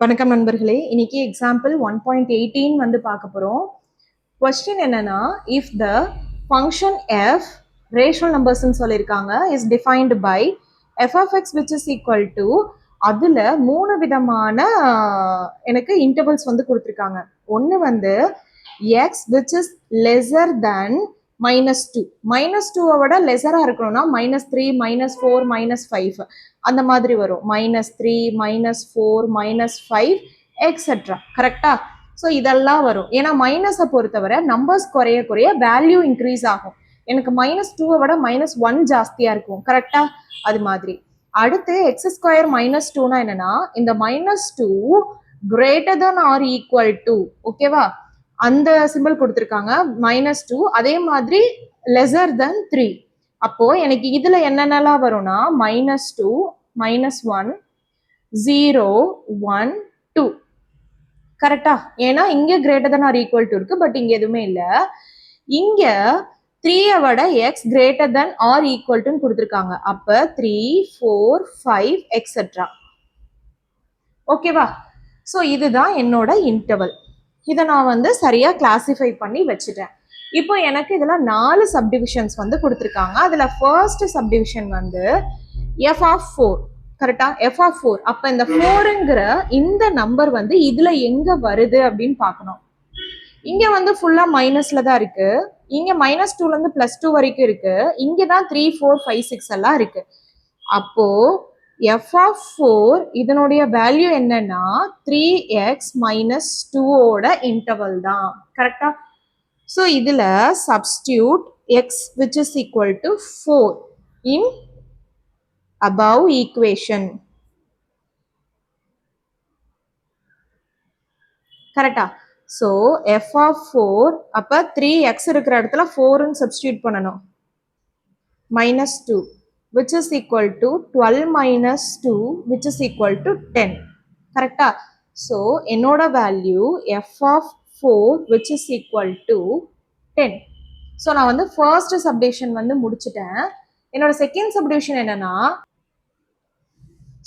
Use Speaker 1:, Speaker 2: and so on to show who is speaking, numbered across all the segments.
Speaker 1: வணக்கம் நண்பர்களே. இன்னைக்கு எக்ஸாம்பிள் 1.18 வந்து பார்க்க போகிறோம். கொஸ்டின் என்னன்னா, if the function f rational நம்பர்ஸ்ன்னு சொல்லியிருக்காங்க is defined by f of x which is equal to அதில் 3 விதமான எனக்கு இன்டர்வல்ஸ் வந்து கொடுத்துருக்காங்க. ஒன்று வந்து x which is lesser than -2 -2 விட லெஸராக இருக்கணும்னா -3 -4 -5 அந்த மாதிரி வரும். -3 -4 -5 எக்ஸெட்ரா. கரெக்டா? ஸோ இதெல்லாம் வரும். ஏன்னா மைனஸை பொறுத்தவரை நம்பர்ஸ் குறைய குறைய வேல்யூ இன்க்ரீஸ் ஆகும். எனக்கு -2 விட -1 ஜாஸ்தியாக இருக்கும். கரெக்டா? அது மாதிரி. அடுத்து x² -2னா என்னன்னா, இந்த -2 greater than or equal to, ஓகேவா, அந்த சிம்பிள் கொடுத்துருக்காங்க. -2 அதே மாதிரி லெஸர் தென் 3. அப்போ எனக்கு இதுல என்னென்னலாம் வரும்னா -2 -1 0 1 2. கரெக்டா? ஏன்னா இங்க greater than or equal to இருக்கு, பட் இங்க எதுவுமே இல்ல. இங்க 3 விட x greater than or equal டுன்னு கொடுத்துருக்காங்க. அப்ப 3 4 5 எக்ஸெட்ரா. ஓகேவா? ஸோ இதுதான் என்னோட இன்டர்வல். இதை நான் வந்து சரியா கிளாசிஃபை பண்ணி வச்சுட்டேன். இப்போ எனக்கு இதுல 4 சப்டிவிஷன்ஸ் வந்து கொடுத்துருக்காங்க. அதுல ஃபர்ஸ்ட் சப்டிவிஷன் வந்து எஃப் ஆஃப் 4. கரெக்டா? F of 4. அப்ப இந்த 4ங்கிற இந்த நம்பர் வந்து இதுல எங்க வருது அப்படின்னு பார்க்கணும். இங்க வந்து ஃபுல்லா மைனஸ்ல தான் இருக்கு. இங்க -2ல இருந்து +2 வரைக்கும் இருக்கு. இங்கதான் 3 4 5 6 எல்லாம் இருக்கு. அப்போ எஃப் ஆஃப் 4 இதனுடைய வேல்யூ என்னன்னா 3x - 2ஓட இன்டர்வல் தான். கரெக்டா? ஸோ இதுல substitute X which is equal to 4 in above equation. கரெக்டா? ஸோ எஃப் ஆஃப் 4 அப்ப 3x இருக்கிற இடத்துல 4ன்னு சப்ஸ்டியூட் பண்ணணும். -2 which is equal to 12 - 2 which is equal to 10. கரெக்டா? ஸோ என்னோட value F of 4 which is equal to 10. So நான் வந்து first subdivision வந்து முடிச்சிட்டேன். என்னோட செகண்ட் சப்டிவிஷன் என்னன்னா,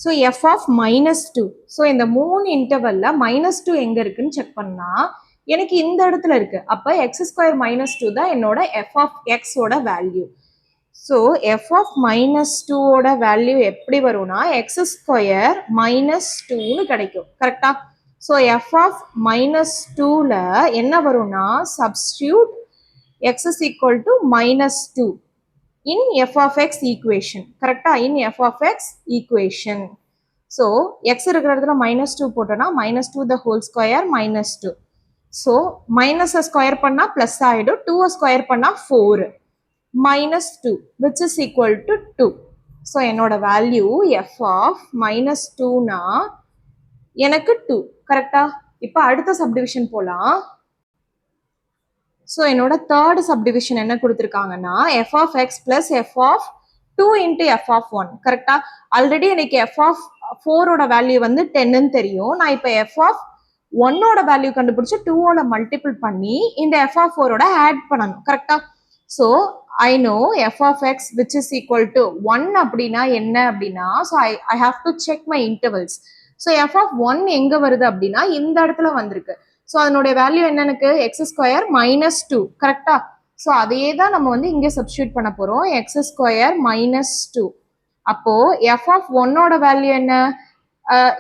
Speaker 1: ஸோ எஃப் ஆஃப் -2. ஸோ இந்த 3 இன்டர்வல்ல -2 எங்க இருக்குன்னு செக் பண்ணா எனக்கு இந்த இடத்துல இருக்கு. அப்ப x² -2 தான் என்னோட எஃப் ஆஃப் எக்ஸோட வேல்யூ. ஸோ எஃப் ஆஃப் -2ஓட வேல்யூ எப்படி வரும்னா x² -2ன்னு கிடைக்கும். கரெக்டா? ஸோ எஃப் ஆஃப் -2ல என்ன வரும்னா substitute x is equal to -2 in f of x equation. கரெக்டா? in f of x equation. So x இருக்கிற இடத்துல -2 போட்டோம்னா -2 the whole square -2. So minus square பண்ணா பிளஸ் ஆயிடும். 2 ஸ்கொயர் பண்ணா 4 -2 which is equal to 2. So என்னோட வேல்யூ f of -2னா எனக்கு 2. கரெக்டா? இப்போ அடுத்த சப்டிவிஷன் போலாம். ஸோ என்னோட தேர்ட் சப்டிவிஷன் என்ன கொடுத்துருக்காங்கன்னா F of x plus F of 2 into F of 1. கரெக்டா? ஆல்ரெடி எனக்கு எஃப் ஆஃப் 4ஓட வேல்யூ வந்து 10ன்னு தெரியும். நான் இப்போ எஃப் ஆஃப் 1ஓட வேல்யூ கண்டுபிடிச்சு 2ஓட மல்டிபிள் பண்ணி இந்த எஃப் ஆஃப் 4ஓட ஆட் பண்ணணும். கரெக்டா? So I know F of x which is equal to 1 அப்படின்னா என்ன அப்படின்னா, so I have to check my intervals. ஸோ எஃப் ஆஃப் 1 எங்க வருது அப்படின்னா இந்த இடத்துல வந்திருக்கு. ஸோ அதனுடைய வேல்யூ என்னன்னு x² -2. கரெக்டா? ஸோ அதையே தான் நம்ம வந்து இங்கே சப்ஸ்டியூட் பண்ண போறோம். x² -2. அப்போ எஃப் ஆஃப் 1ஓட வேல்யூ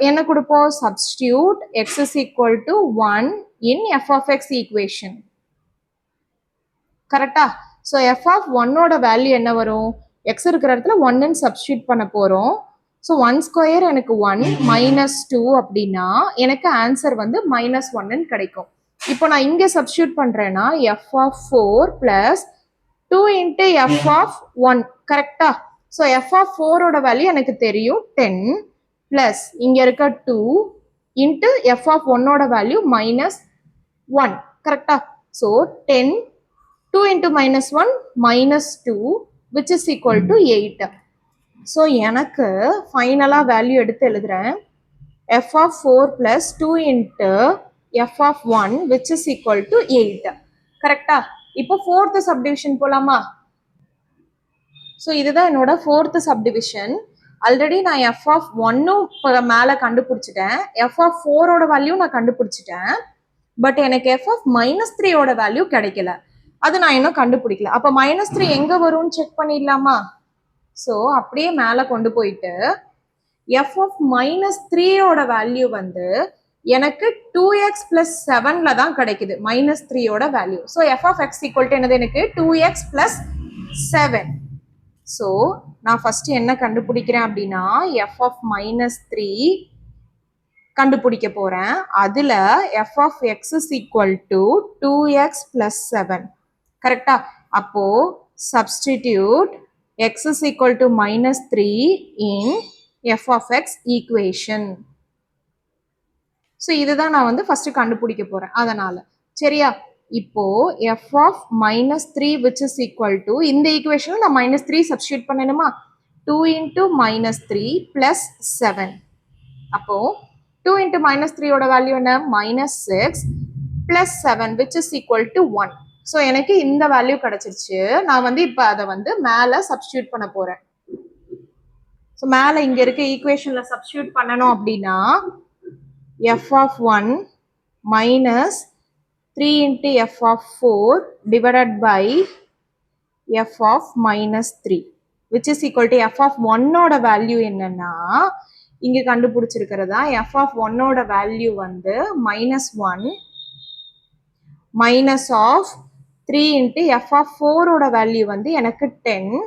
Speaker 1: என்ன கொடுப்போம்? Substitute x is equal to 1 in f of x equation. கரெக்டா? ஸோ எஃப் ஆஃப் 1ஓட வேல்யூ என்ன வரும்? x இருக்கிற இடத்துல 1ன்னு சப்ஸ்டியூட் பண்ண போறோம். ஸோ 1² எனக்கு 1 -2 அப்படின்னா எனக்கு ஆன்சர் வந்து -1ன்னு கிடைக்கும். இப்போ நான் இங்கே சப்ஸ்டியூட் பண்றேன்னா F of 4 plus 2 into F of 1. கரெக்டா? ஸோ எஃப் ஆஃப் 4ஓட வேல்யூ எனக்கு தெரியும் 10 பிளஸ் இங்க இருக்க 2 இன்ட்டு எஃப் ஆஃப் 1ஓட வேல்யூ -1. கரெக்டா? So 10 2 into -1 -2 which is equal to 8. So எனக்கு ஃபைனலாக வேல்யூ எடுத்து எழுதுறேன். F of 4 plus 2 into F of 1 which is equal to 8. கரெக்டா? இப்போ ஃபோர்த் சப்டிவிஷன் போலாமா? ஸோ இதுதான் என்னோட ஃபோர்த் சப்டிவிஷன். ஆல்ரெடி நான் எஃப் ஆஃப் ஒன்னும் மேலே கண்டுபிடிச்சிட்டேன், எஃப் ஆஃப் ஃபோரோட வேல்யூ நான் கண்டுபிடிச்சிட்டேன். பட் எனக்கு எஃப் ஆஃப் மைனஸ் த்ரீயோட வேல்யூ கிடைக்கல, அது நான் இன்னும் கண்டுபிடிக்கல. அப்போ மைனஸ் த்ரீ எங்கே வரும்னு செக் பண்ணிடலாமா? ஸோ அப்படியே மேலே கொண்டு போயிட்டு எஃப் ஆஃப் மைனஸ் த்ரீயோட வேல்யூ வந்து எனக்கு 2x plus 7ல தான் கிடைக்குது மைனஸ் த்ரீயோட value. So F of x equal to என்னது எனக்கு 2x plus 7. ஸோ நான் ஃபர்ஸ்ட் என்ன கண்டுபிடிக்கிறேன் அப்படின்னா எஃப் ஆஃப் மைனஸ் த்ரீ கண்டுபிடிக்க போறேன். அதுல F of x is equal to 2x plus 7. கரெக்டா? அப்போ substitute x is equal to minus 3 in f of x equation. So இதுதான் நான் வந்து ஃபர்ஸ்ட் கண்டுபிடிக்க போறேன். அதனால சரியா, இப்போ f of minus 3 which is equal to இந்த ஈக்குவேஷன் நான் minus 3 சப்ஸ்டியூட் பண்ணணுமா? 2 into minus 3 plus 7. அப்போ 2 into minus 3 ஓட வேல்யூ என்ன? minus 6 plus 7 which is equal to 1. So எனக்கு இந்த வேல்யூ கிடைச்சிருச்சு. நான் வந்து இப்போ அதை வந்து மேலே சப்ஸ்டியூட் பண்ண போறேன். ஸோ மேலே இங்க இருக்க ஈக்குவேஷன்ல சப்ஸ்டியூட் பண்ணணும் அப்படின்னா f of 1 minus 3 into f of 4 divided by f of minus 3 which is equal to f of 1 ஓட வேல்யூ என்னன்னா இங்க கண்டுபிடிச்சிருக்கிறதா f of 1 ஓட வேல்யூ வந்து minus 1 minus of 3 into f of 4 ஓட வேல்யூ வந்து எனக்கு 10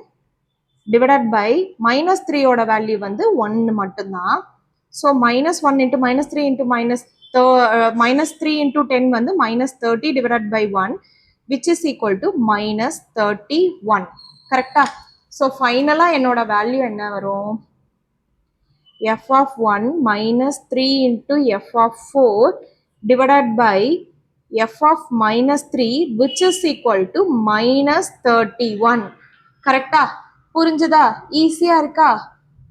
Speaker 1: divided by minus 3 ஓட value வந்து 1 மட்டும்தான். So minus 1 into minus 3 into minus 3 into 10 வந்து minus 30 divided by 1 which is equal to minus 31. கரெக்டா? ஸோ ஃபைனலாக என்னோட வேல்யூ என்ன வரும்? f of 1 minus 3 into f of 4 divided by f of minus 3 which is equal to minus 31. கரெக்டா? புரிஞ்சுதா? ஈஸியா இருக்கா?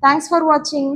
Speaker 1: தேங்க்ஸ் ஃபார் வாட்சிங்.